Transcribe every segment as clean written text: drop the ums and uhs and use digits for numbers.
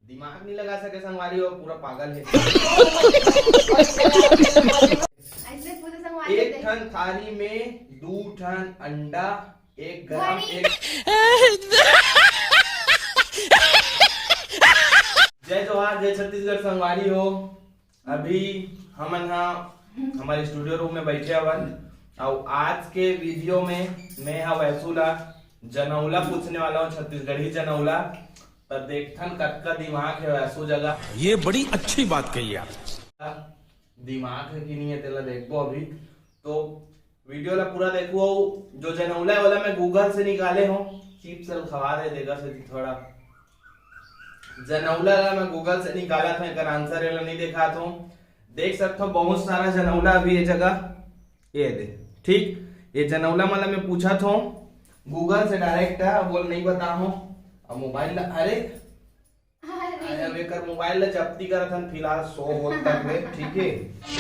दिमाग नहीं लगा सके संगवारी हो, पूरा पागल है। एक ठन थाली में 2 ठन अंडा, एक गरम एक जय जोहार, जय छत्तीसगढ़ संगवारी हो। अभी हम हमारे स्टूडियो रूम में बैठे हवन और आज के वीडियो में मैं वैसूला जनौला पूछने वाला हूँ, छत्तीसगढ़ी जनौला। पर देखथन कतका दिमाग है वैसू जगह। ये बड़ी अच्छी बात कही आप। दिमाग है कि नहीं है तेला देखो अभी तो वीडियो ला पूरा देखो। जो जनौला है वाला मैं गूगल से निकाले हूँ, चीप सल खवा दे देगा से थोड़ा। जनौला ला मैं गूगल से निकाला था, एक आंसर ये नहीं देखा था। देख सकते हो बहुत सारा जनौला अभी ये जगह ये दे। ठीक, ये जनौला मतलब मैं पूछा था गूगल से डायरेक्ट है, बोल नहीं बता हूँ। अब मोबाइल अरे अब एक मोबाइल ला जब्ती करत हन फिलहाल 100 होत तक में। ठीक है,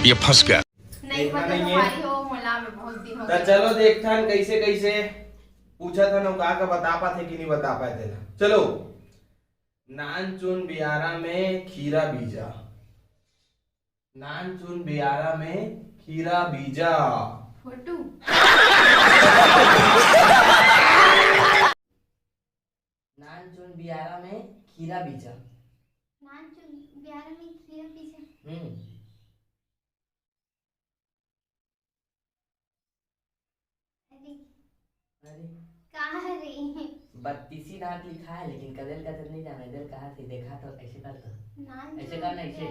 ये फंस गया। नहीं पता हमारी हो मोला में बहुत दिन हो गए। चलो देखथन कैसे कैसे पूछा था ना, का बता पाते कि नहीं बता पाए थे। चलो, नान चुन बियारा में खीरा बीजा, नान चुन बियारा में खीरा बीजा। फोटो नान चुन बियारा में खीरा बीजा। नान चुन बियारा में खीरा बीजा। अरे कहाँ रे? 32 दांत लिखा है, लेकिन कदल कदल नहीं जाना। इधर कहाँ से देखा तो ऐसे कर तो नान ऐसे करना ऐसे।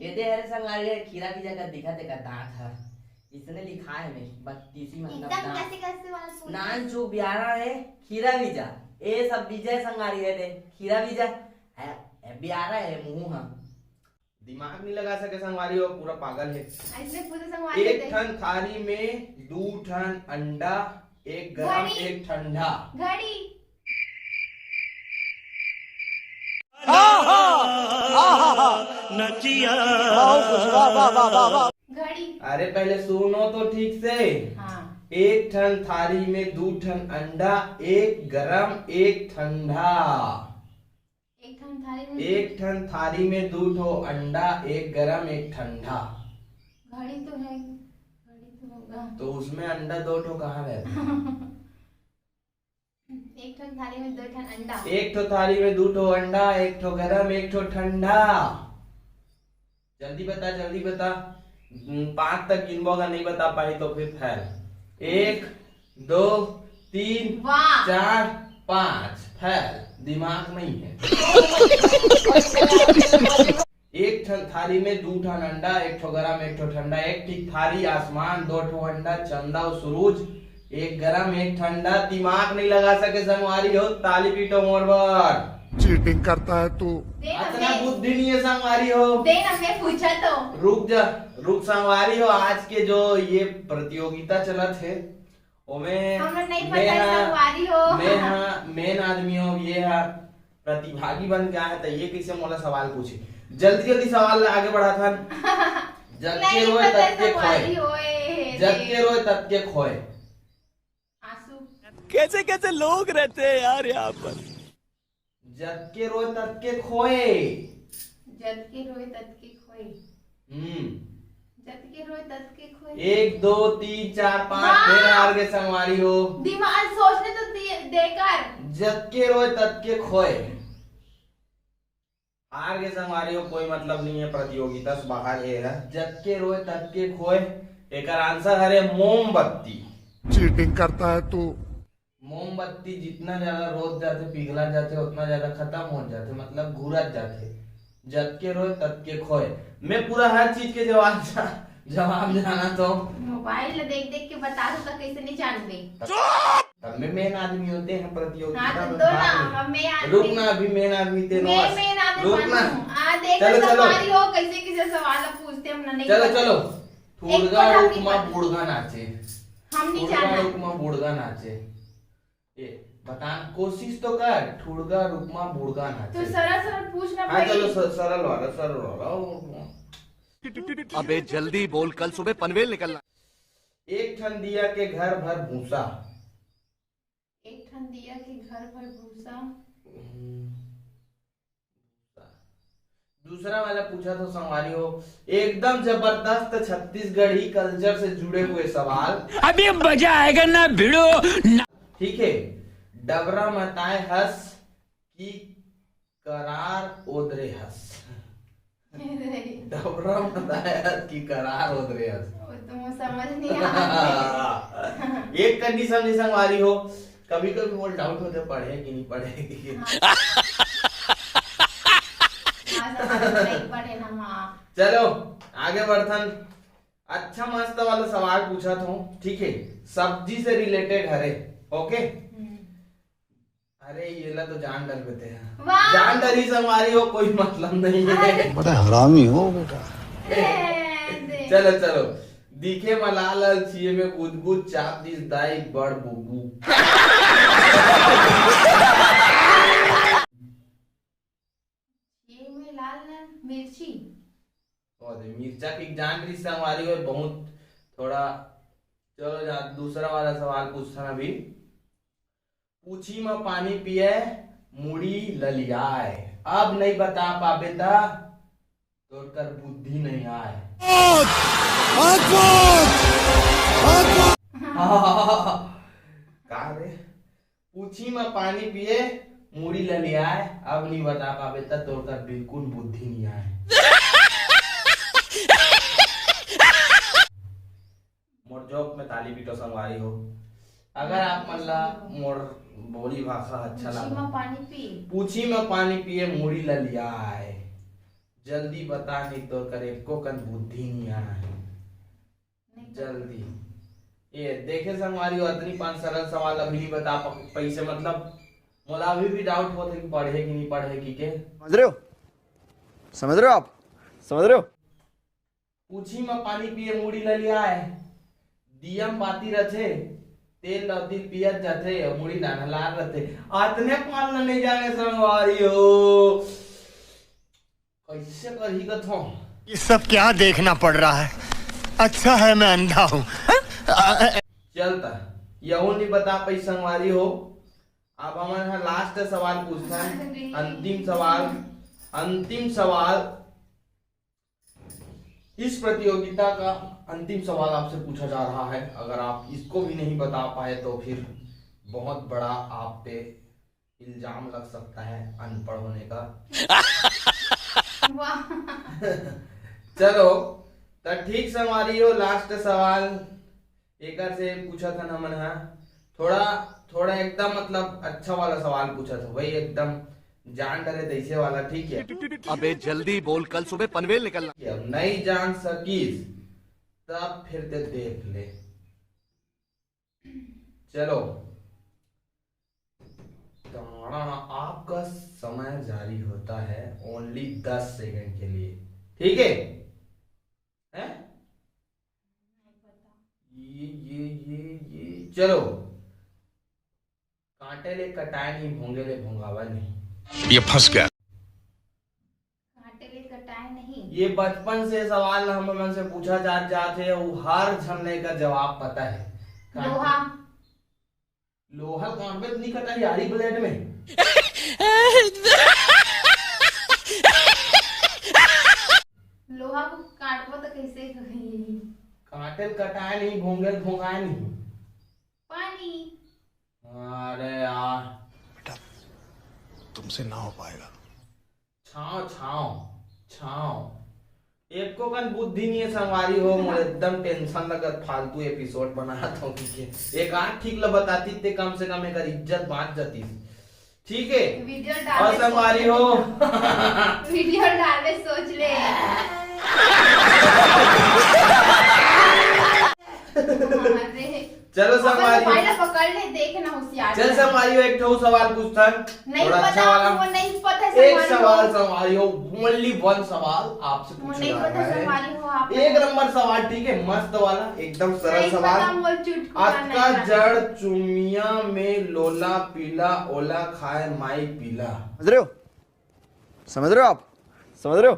ये दे हरे संगारी है, खीरा की जगह दिखा ते का दांत है, इसने लिखा है में 32 मतलब एकदम दांत। कैसे कैसे वाला पूछ। नान चु बियारा है खीरा बीजा, ए सब बीजा संगारी है दे खीरा बीजा है, बियारा है मुंह हां। दिमाग नहीं लगा सके संगवारी हो, पूरा पागल है। ऐसे पूछे संगवारी एक ठन थाली में 2 ठन अंडा, एक गरम एक ठंडा। घड़ी घड़ी। अरे पहले सुनो तो ठीक से। हाँ। एक ठन थाली में 2 ठन अंडा, एक गरम एक ठंडा। एक ठन थाली में एक ठन थाली में 2 ठो अंडा, एक गरम एक ठंडा। घड़ी तो है, घड़ी तो होगा। तो उसमें अंडा 2 ठो कहाँ रहता? एक ठन थाली में 2 ठन अंडा। एक ठो थाली में 2 ठो अंडा, एक ठो गरम एक ठो ठंडा। जल्दी बता जल्दी बता। 5 तक गिनबो, अगर नहीं बता पाई तो फिर फेल। 1 2 3 वाह 4 5 फेल। दिमाग नहीं है। एक ठन थाली में 2 ठन अंडा, एक ठो गरम एक ठो ठंडा। एक ठीक थाली आसमान, 2 ठो अंडा चंदा और सूरज, एक गरम एक ठंडा। दिमाग नहीं लगा सके संगवारी हो, ताली पीटो मोर बर। चीटिंग करता है तू। इतना बुद्धि नहीं है संगवारी हो। दे ना, मैं पूछा तो। रुक जा, रुक संगवारी हो। आज के जो ये प्रतियोगिता चलत है ओमें हमरा नहीं पता संगवारी हो। मैं मेन आदमी हो, ये है प्रतिभागी बन गया है। तो ये कैसे मोला सवाल पूछे? जल्दी जल्दी सवाल आगे बढ़ा था। जग के रोए तब के खोए, जग के रोए तब के खोए। आंसू। कैसे कैसे लोग रहते हैं यार यहाँ पर। जग के रोए तब के खोए। जग के रोए तब के खोए। जग के रोए तब के खोए। 1 2 3 4 5 फिर हार गए संगवारी हो। दिमाग सोचने तो देकर। जग के रोए तब के खोए। हार गए संगवारी हो, कोई मतलब नहीं है प्रतियोगिता से बाहर। ये है जग के रोए तब के खोए। एक आंसर है मोमबत्ती। चीटिंग करता है तू। मोमबत्ती जितना ज्यादा रोज जाते पिघला जाते उतना ज्यादा खत्म हो जाते, मतलब घुरत जाते। जग के रोए तब के खोए। मैं पूरा हर चीज के जवाब जाना तो मोबाइल देख देख के बता दो तो कैसे नहीं जानते। तब में मेन आदमी होते हैं प्रतियोगिता हाँ में। तो दो ना, मैं आदमी। रुक ना, अभी मेन आदमी ते मैं आदमी रुक ना। देख चलो, चलो। संगवारी हो कैसे कैसे सवाल पूछते हम ना नहीं चलो पता। चलो। एक ठुड़गा तो हम नहीं रुकमा पता। बुड़गा नाचे, हम नहीं ठुड़गा जानना। रुकमा बुड़गा नाचे। ये बता, कोशिश तो कर। ठुड़गा रुकमा बुड़गा तो नाचे। सरल सरल पूछना हाँ पड़ेगा। चलो सरल वाला सरल वाला। अबे जल्दी बोल, कल सुबह पनवेल निकलना। एक ठन दिया के घर भर भूसा। एक ठन दिया के घर भर भूसा। दूसरा वाला पूछा तो संगवारी हो एकदम जबरदस्त छत्तीसगढ़ी कल्चर से जुड़े हुए सवाल। अभी मजा आएगा ना भिड़ो। ठीक है। डबरा मताए हंस की करार ओदरे हंस। डबरा मताए हंस की करार ओदरे हंस। वो तो मुझे समझ नहीं आता। एक कंडीशन में संगवारी हो कभी कभी वो डाउट होते पढ़े कि नहीं पढ़े कि नहीं पढ़े ना माँ। चलो आगे बढ़थन। अच्छा मस्त वाला सवाल पूछा था। ठीक है सब्जी से रिलेटेड हरे। ओके अरे ये ला तो जान डर बेटे हैं। वाह! जान डरी संगवारी हो कोई मतलब नहीं है। बड़ा हरामी हो बेटा। चलो चलो दिखे मलाल छिए में बुदबुद चाप दिस दाई बड़ बुबू। ये में लाल लाल मिर्ची। और मिर्चा की जान रही संगवारी हो बहुत थोड़ा। चलो जा दूसरा वाला सवाल पूछता अभी। पूछी में पानी पिए मुड़ी ललियाए अब नहीं बता पाबे ता तो कर बुद्धि नहीं आए। कहा रे पूछी में पानी पिए मुड़ी ललियाए अब नहीं बता पाबे ता तो कर बिल्कुल बुद्धि नहीं आए। मोर जोक में ताली पीटो संगवारी हो अगर आप मतलब मोर बोली भाषा अच्छा पूछी लगा। में पानी पी। पूछी में पानी पिए मुड़ी ललियाए जल्दी बता नहीं तो करे को कन बुद्धि नहीं आए। जल्दी ये देखे संगवारी हो इतनी 5 सरल सवाल अभी नहीं बता पैसे मतलब मोला अभी भी डाउट होता कि पढ़े कि नहीं पढ़े कि के समझ रहे हो? समझ रहे हो आप? समझ रहे हो? पूछी में पानी पिए मुड़ी ललियाए दियम पाती रथे तेल लौती पियत जाते मुड़ी नानलार रहते आतने पालना नहीं जाने संगवारी हो कैसे करही कथो। ये सब क्या देखना पड़ रहा है। अच्छा है मैं अंधा हूँ। चलता यहू नहीं बता पाई संगवारी हो। अब हमारे लास्ट सवाल पूछता है अंतिम सवाल इस प्रतियोगिता का अंतिम सवाल आपसे पूछा जा रहा है। अगर आप इसको भी नहीं बता पाए तो फिर बहुत बड़ा आप पे इल्जाम लग सकता है अनपढ़ होने का। चलो तो ठीक संगवारी हो लास्ट सवाल एक से पूछा था ना मन थोड़ा एकदम मतलब अच्छा वाला सवाल पूछा था भाई एकदम जान डरे तैसे वाला। ठीक है अबे जल्दी बोल कल सुबह पनवेल निकलना। कि अब नहीं जान सकीस तब फिर ते देख ले। चलो आपका समय जारी होता है ओनली 10 सेकंड के लिए। ठीक है हैं? ये चलो कांटे ले कटाए नहीं भोंगे ले भोंगावा नहीं। ये फंस गया। कांटे ले कटाए नहीं। ये बचपन से सवाल हम मन से पूछा जाते वो हर झरने का जवाब पता है। लोहा। लोहा कांटे नहीं कटा यारी ब्लेड में। लोहा को काटबो तो कैसे कही। कांटे कटाए नहीं भोंगे भोंगाए नहीं। पानी। अरे यार तुमसे ना हो पाएगा। छाव छाव छाव एक को कन बुद्धि नहीं है संगवारी हो मुझे एकदम टेंशन लगत फालतू एपिसोड बनाता हूँ कि एक आठ ठीक ल बताती ते कम से कम एक इज्जत बांट जाती। ठीक है वीडियो और डाले संगवारी हो वीडियो डाले सोच ले। अरे चलो अपन संगवारी मोबाइल पकड़ ले देख ना होशियार। चल संगवारी हो एक ठो सवाल पूछता नहीं थोड़ा पता अच्छा वाला। वो नहीं पता एक संगवारी सवाल हो। संगवारी हो ओनली 1 सवाल आपसे वो पूछा नहीं जा पता रहा संगवारी हो आप। है। एक नंबर सवाल ठीक है मस्त वाला एकदम सरल नहीं सवाल। पता मोर चुटकुला अक्का नहीं जड़ चुमिया में लोला पीला ओला खाए माई पीला। समझ रहे हो? समझ रहे हो आप? समझ रहे हो?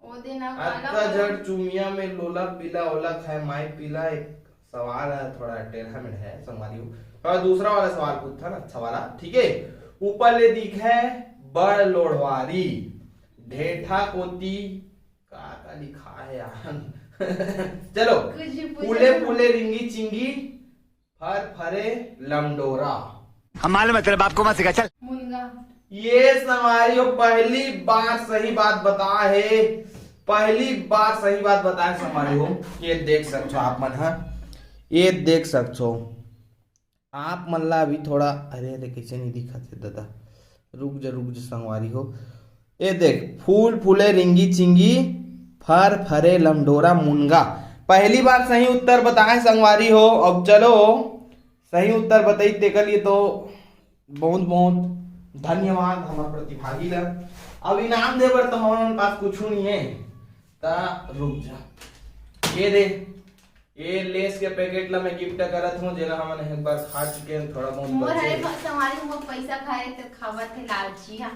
ओ देना अक्का जड़ चुमिया में लोला पीला ओला खाए माई पीला एक सवाल है थोड़ा टेढ़ा मेढ़ा है संगवारी हो। और दूसरा वाला सवाल पूछता ना अच्छा वाला। ठीक है ऊपर ले दिखे बड़ लोढ़वारी ढेठा कोती का लिखा है यार चलो, कुछ भी पूछो फूले ना। फूले रिंगी चिंगी फर फरे लमडोरा। हम मालूम है तेरे बाप को मत सिखा, चल। मुनगा। ये संगवारी पहली बार सही बात बता है, पहली बार सही बात बताए संगवारी हो। ये देख सकते हो आप मन, हाँ ये देख सकते हो आप मन ला अभी थोड़ा, अरे अरे कैसे नहीं दिखत है दादा, रुक जा संगवारी हो। ये देख, फूल फूले रिंगी चिंगी फर फरे लमडोरा मुनगा। पहली बार सही उत्तर बताए संगवारी हो। अब चलो सही उत्तर बताई तेकर लिए तो बहुत बहुत धन्यवाद हमारे प्रतिभागी ला। अब इनाम दे बर तो हमारे पास कुछ नहीं है, ता रुक जा। ये दे, ये लेस के पैकेट ला मैं गिफ्ट करत हूँ, जेला हमन एक बार खा चुके हैं, थोड़ा बहुत मोर हरे बचे। संवारी मोर पैसा खाए तो खावत है लालची। हाँ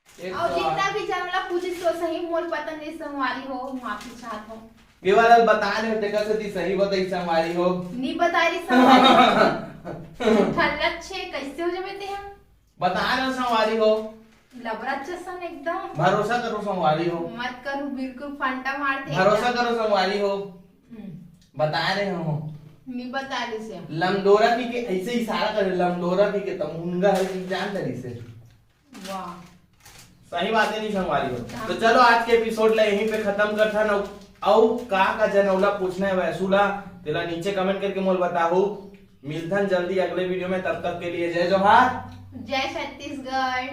एक और तो जितना भी जानला पूछी तो सही मोर पता नहीं संवारी हो, माफी चाहत हूँ। केवल बता रहे हो टेका से सही बताई संगवारी हो। नहीं बता रही संवारी ठल्लत छे कैसे हो जमे ते हम बता रहे हो संगवारी हो, लबरा चसन एकदम। भरोसा करो संगवारी हो, मत करो बिल्कुल फंटा मारते भरोसा करो संगवारी हो, बता रहे हो। नहीं बता रही से लमडोरा की के ऐसे इशारा करे, लमडोरा की के तमुंगा है कि जान तरी से वाह सही बातें नहीं संगवारी हो। तो चलो आज के एपिसोड ला यहीं पे खत्म करथा न। औ का जनौला पूछना है वैसूला तेला नीचे कमेंट करके मोल बताओ। मिलथन जल्दी अगले वीडियो में, तब तक के लिए जय जोहार, जय छत्तीसगढ़।